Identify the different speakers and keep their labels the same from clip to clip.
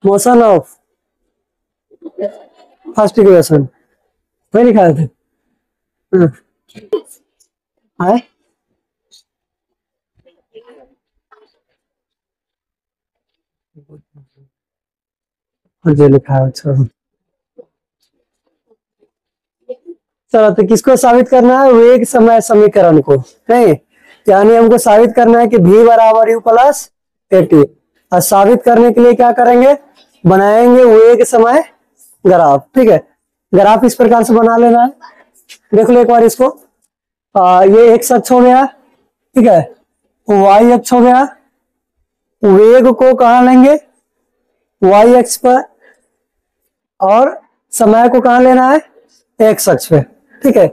Speaker 1: Motion of first equation वही लिखा था। हाँ। है जो लिखा है अच्छा। चलो तो किसको साबित करना है, वेग समय समीकरण को, नहीं यानी हमको साबित करना है कि v बराबर u प्लस एटी। और साबित करने के लिए क्या करेंगे, बनाएंगे वेग समय ग्राफ। ठीक है, ग्राफ इस प्रकार से बना लेना है। देख लो एक बार इसको, ये x अक्ष हो गया, ठीक है, y अक्ष हो गया। वेग को कहाँ लेंगे, y अक्ष पर, और समय को कहाँ लेना है, x अक्ष पे। ठीक है,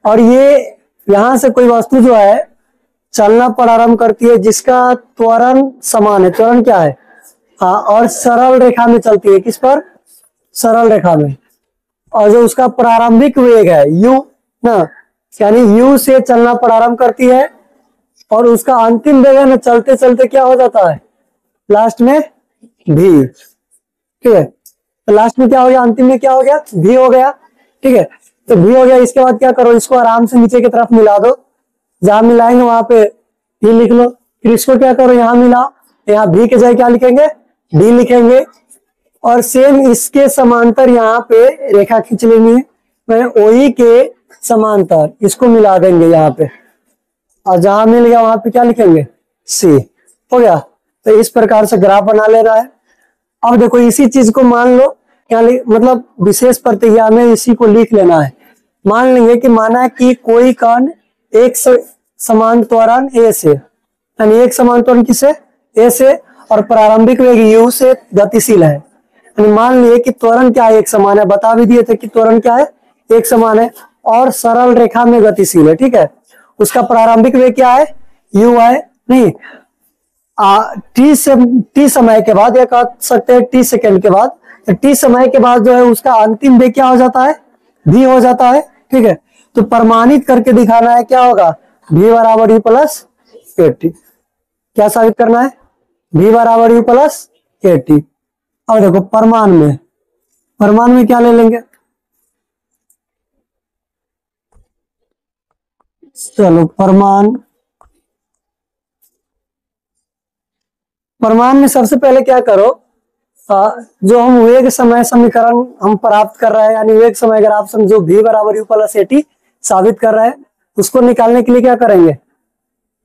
Speaker 1: और ये यहां से कोई वस्तु जो है चलना प्रारंभ करती है जिसका त्वरण समान है, त्वरण क्या है, हाँ, और सरल रेखा में चलती है, किस पर, सरल रेखा में। और जो उसका प्रारंभिक वेग है u ना, यानी u से चलना प्रारंभ करती है, और उसका अंतिम वेग है ना, चलते चलते क्या हो जाता है लास्ट में v। ठीक है, तो लास्ट में क्या हो गया, अंतिम में क्या हो गया, v हो गया। ठीक है, तो v हो गया। इसके बाद क्या करो, इसको आराम से नीचे की तरफ मिला दो, जहां मिलाएंगे वहां पे v लिख लो। फिर इसको क्या करो, यहाँ मिलाओ, यहाँ v के जगह क्या लिखेंगे, d लिखेंगे। और सेम इसके समांतर यहाँ पे रेखा खींच लेनी है, मैं OE के समांतर इसको मिला देंगे यहाँ पे, और जहां मिल गया वहां पे क्या लिखेंगे, C। हो गया। तो इस प्रकार से ग्राफ बना लेना है। अब देखो इसी चीज को मान लो, क्या मतलब विशेष प्रतिक्रिया में इसी को लिख लेना है। मान लेंगे कि माना कि कोई कण एक समान त्वरण a से, यानी एक समान त्वरण किसे, a से, और प्रारंभिक वेग u से गतिशील है। यानी मान लिए कि त्वरण क्या है, एक समान है, बता भी दिए थे कि त्वरण क्या है, एक समान है, और सरल रेखा में गतिशील है। ठीक है, उसका प्रारंभिक वेग क्या है, u है, नहीं टी समय के बाद, या कह सकते हैं टी सेकेंड के बाद, टी समय के बाद जो है उसका अंतिम वेग क्या हो जाता है, v हो जाता है। ठीक है, तो प्रमाणित करके दिखाना है, क्या होगा, v बराबर u प्लस एटी। क्या साबित करना है, v बराबर u प्लस एटी। और देखो परमाण में क्या ले लेंगे, चलो परमाण में सबसे पहले क्या करो, जो हम वेग समय समीकरण हम प्राप्त कर रहे हैं, यानी वेग समय ग्राफ जो v बराबर u प्लस एटी साबित कर रहे हैं, उसको निकालने के लिए क्या करेंगे,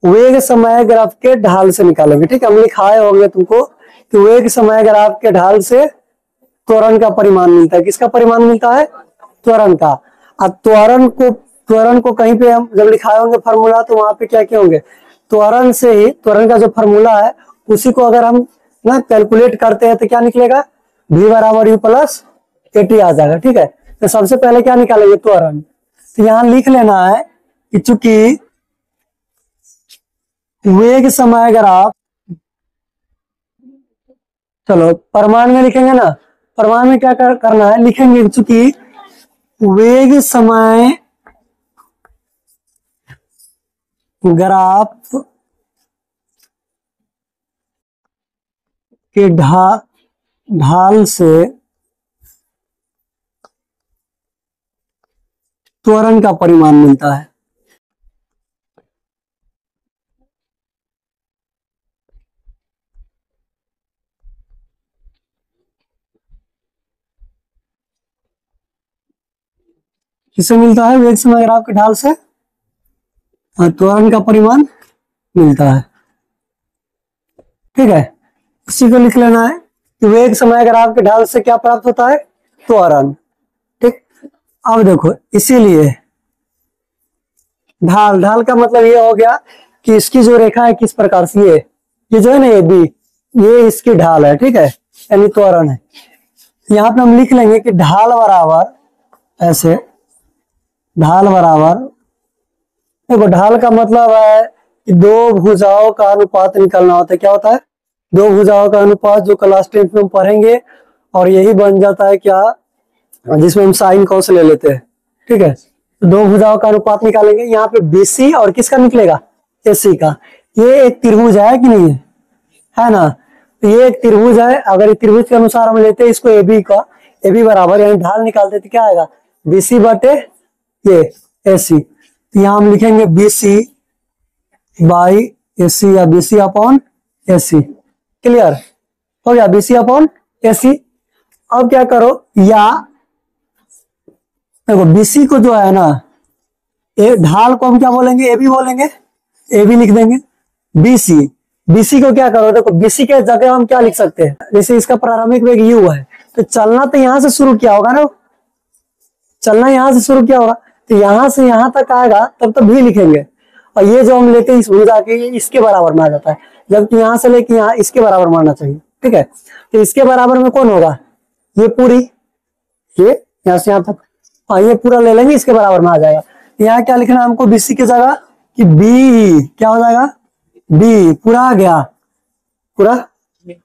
Speaker 1: वेग समय ग्राफ के ढाल से निकालेंगे। ठीक है, हम लिखाए होंगे तुमको कि वेग समय ग्राफ के ढाल से त्वरण का परिमाण मिलता है। किसका परिमाण मिलता है, त्वरण का। अब त्वरण को कहीं पे हम जब लिखाए होंगे फॉर्मूला, तो वहां पे क्या क्या होंगे, त्वरण से ही, त्वरण का जो फॉर्मूला है उसी को अगर हम ना कैलकुलेट करते हैं तो क्या निकलेगा, v बराबर u प्लस एटी आ जाएगा। ठीक है, तो सबसे पहले क्या निकालेंगे, त्वरण। तो यहाँ लिख लेना है कि चूंकि वेग समय ग्राफ, चलो परमाणु में लिखेंगे ना, परमाणु में क्या करना है, लिखेंगे चूंकि वेग समय ग्राफ के ढाल से त्वरण का परिमाण मिलता है। किससे मिलता है, वेग समय ग्राफ के ढाल से त्वरण का परिमाण मिलता है। ठीक है, इसी को लिख लेना है कि वेग समय ग्राफ के ढाल से क्या प्राप्त होता है, त्वरण। ठीक, अब देखो इसीलिए ढाल का मतलब ये हो गया कि इसकी जो रेखा है किस प्रकार से, ये जो है ना, ये बी, ये इसकी ढाल है। ठीक है, यानी त्वरण है। यहाँ पे हम लिख लेंगे कि ढाल बराबर, ऐसे ढाल बराबर, देखो ढाल का मतलब है कि दो भुजाओं का अनुपात निकालना होता है। क्या होता है, दो भुजाओं का अनुपात, जो क्लास 10 में हम पढ़ेंगे, और यही बन जाता है क्या, जिसमें हम साइन कॉस ले लेते हैं। ठीक है, दो भुजाओं का अनुपात निकालेंगे, यहाँ पे BC और किसका निकलेगा, AC का। ये एक त्रिभुज है कि नहीं है ना, तो ये एक त्रिभुज है, अगर त्रिभुज के अनुसार हम लेते हैं इसको AB का, AB बराबर यानी ढाल निकालते तो क्या आएगा, BC बटे ये AC। तो यहाँ हम लिखेंगे BC बाई AC या BC अपॉन AC। क्लियर हो गया, BC अपॉन AC। अब क्या करो, या देखो BC को जो है ना, ढाल को हम क्या बोलेंगे, AB बोलेंगे, AB लिख देंगे। BC को क्या करो, देखो BC के जगह हम क्या लिख सकते हैं, जैसे इसका प्रारंभिक वेग U है, तो चलना तो यहां से शुरू किया होगा ना, चलना यहां से शुरू किया होगा, तो यहां से यहां तक आएगा तब तो भी लिखेंगे। और ये जो हम लेते हैं इस भुजा के, ये इसके बराबर में आ जाता है, जबकि यहां से लेके यहाँ इसके बराबर मानना चाहिए। ठीक है, तो इसके बराबर में कौन होगा, ये पूरी, ये यहां से यहां तक, हाँ ये पूरा ले लेंगे, इसके बराबर में आ जाएगा। यहाँ क्या लिखना है हमको BC की जगह, कि B क्या हो जाएगा, B पूरा आ गया, पूरा।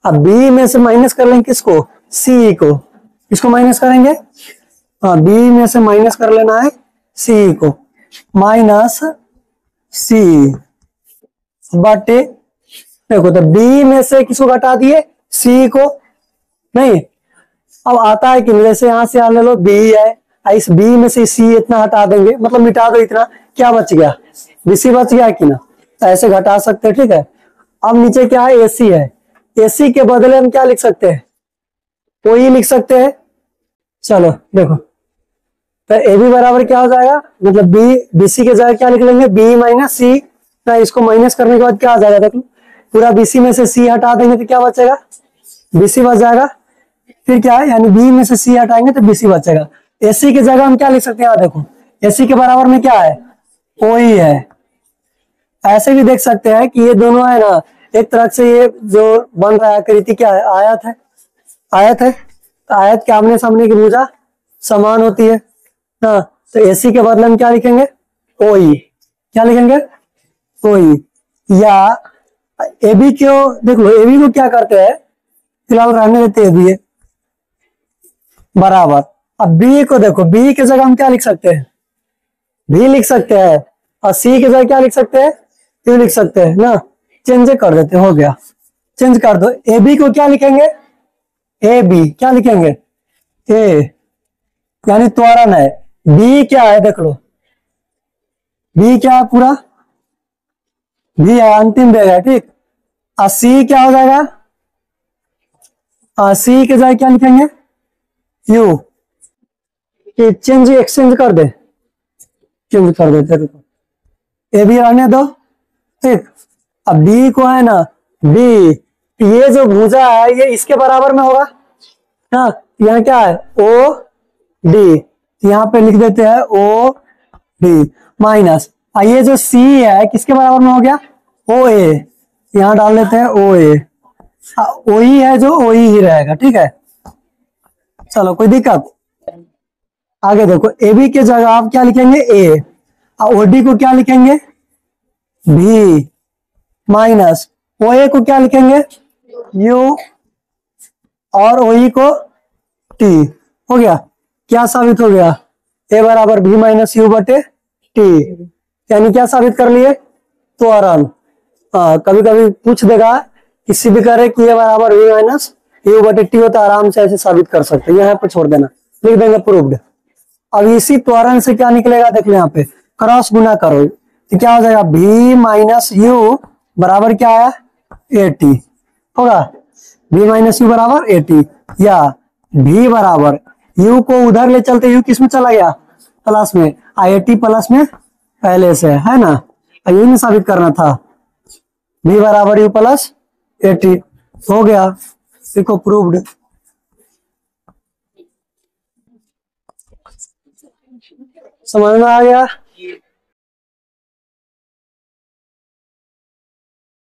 Speaker 1: अब B में से माइनस कर लेंगे किसको, C को, इसको माइनस करेंगे, हाँ B में से माइनस कर लेना है C को, माइनस C बटे, देखो तो B में से किसको घटा दिए, C को, नहीं अब आता है कि जैसे यहां से ले लो B है, इस B में से C इतना हटा देंगे, मतलब मिटा दो इतना, क्या बच गया, BC बच गया कि ना, तो ऐसे घटा सकते हैं। ठीक है, अब नीचे क्या है, AC है, AC के बदले हम क्या लिख सकते हैं, OE लिख सकते हैं। चलो देखो, तो AB बराबर क्या हो जाएगा, मतलब BC के जगह क्या लिख लेंगे, B माइनस C, ना इसको माइनस करने के बाद क्या आ जाएगा, देखो पूरा BC में से C हटा देंगे तो क्या बचेगा, BC बच जाएगा। फिर क्या है, यानी B में से C हटाएंगे तो BC बचेगा। AC की जगह हम क्या लिख सकते हैं, यहाँ देखो AC के बराबर में क्या है, OE है। ऐसे भी देख सकते हैं कि ये दोनों है ना, एक तरह से ये जो बन रहा है आकृति क्या है, आयत है, आयत है, तो आयत के आमने सामने की भुजा समान होती है ना, तो AC के बदले हम क्या लिखेंगे, OE, क्या लिखेंगे, OE। या AB को देख लो, AB को क्या करते हैं, फिलहाल रहने देते हैं AB बराबर। अब B को देखो, B की जगह हम क्या लिख सकते हैं, भी लिख सकते हैं, और C की जगह क्या लिख सकते हैं, क्यों लिख सकते हैं ना, चेंज कर देते, हो गया, चेंज कर दो। AB को क्या लिखेंगे, AB क्या लिखेंगे, A यानी त्वरण है। B क्या है देख लो, B क्या है, पूरा B है, अंतिम वेग है, ठीक। और C क्या हो जाएगा, C की जगह क्या लिखेंगे, U, चेंज एक्सचेंज कर दे, चेंज कर देते, रुको ए भी रहने दो, ठीक। अब B को है ना, B, ये जो भुजा है ये इसके बराबर में होगा ना, यहाँ क्या है OD, यहाँ पे लिख देते हैं OD माइनस, ये जो C है किसके बराबर में हो गया, OA, यहाँ डाल देते हैं OA, OE है जो OE ही रहेगा। ठीक है, चलो कोई दिक्कत, आगे देखो AB के जगह आप क्या लिखेंगे, A, और OD को क्या लिखेंगे, B माइनस OA को क्या लिखेंगे, U, और OE को T। हो गया, क्या साबित हो गया, A बराबर B माइनस U बटे T, यानी क्या साबित कर लिए, त्वरण। कभी कभी पूछ देगा किसी भी करे कि A बराबर B माइनस U बटे T हो, तो आराम से ऐसे साबित कर सकते हैं, यहाँ पर छोड़ देना, लिख देंगे प्रूव्ड। अब इसी त्वरण से क्या निकलेगा, देख लो यहाँ पे क्रॉस गुना करो तो क्या हो जाएगा, B माइनस U बराबर क्या है, AT होगा, B माइनस U बराबर AT, या B बराबर U को उधर ले चलते, U किस में चला गया, प्लस में, AT प्लस में पहले से है ना, यही नहीं साबित करना था, B बराबर U प्लस AT, हो गया, देखो प्रूव्ड। समझ में आ गया।